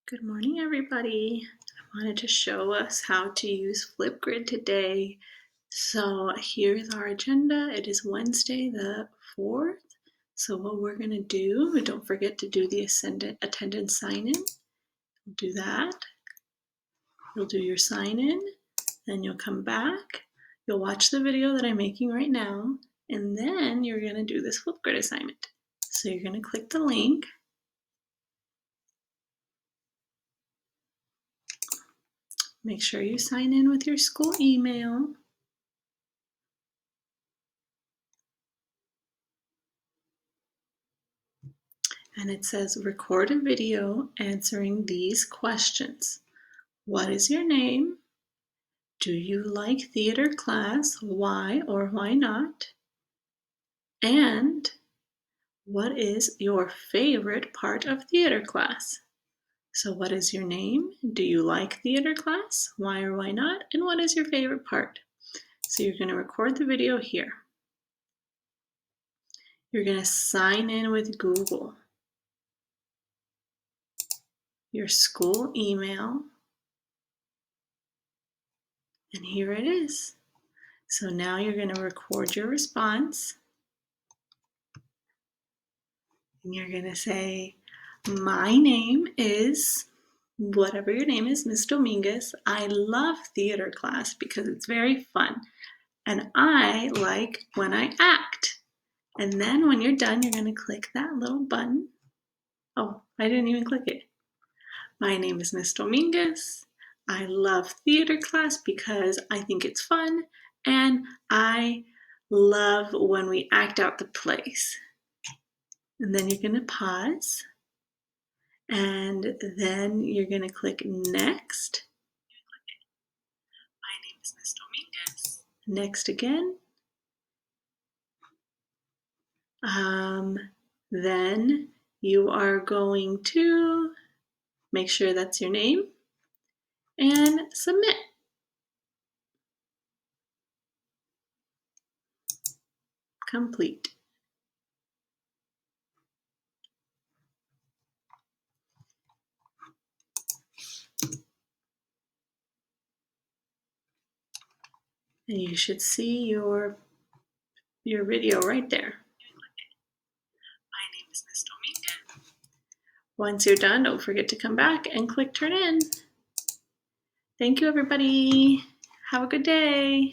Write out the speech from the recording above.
Good morning, everybody. I wanted to show us how to use flipgrid today. So here's our agenda. It is Wednesday the 4th. So what we're going to do, don't forget to do the attendance sign-in. Do that. You'll do your sign-in, then you'll come back. You'll watch the video that I'm making right now, and then you're going to do this flipgrid assignment. So you're going to click the link. Make sure you sign in with your school email. And it says record a video answering these questions. What is your name? Do you like theater class? Why or why not? And what is your favorite part of theater class? So what is your name? Do you like theater class? Why or why not? And what is your favorite part? So you're going to record the video here. You're going to sign in with Google, your school email, and here it is. So now you're going to record your response. And you're going to say, my name is, whatever your name is, Miss Dominguez. I love theater class because it's very fun. And I like when I act. And then when you're done, you're going to click that little button. Oh, I didn't even click it. My name is Miss Dominguez. I love theater class because I think it's fun. And I love when we act out the plays. And then you're going to pause, and then you're going to click next. My name is Miss Dominguez. Next again. Then you are going to make sure that's your name and submit. Complete. And you should see your video right there. My name is Miss Dominguez. Once you're done, don't forget to come back and click turn in. Thank you, everybody. Have a good day.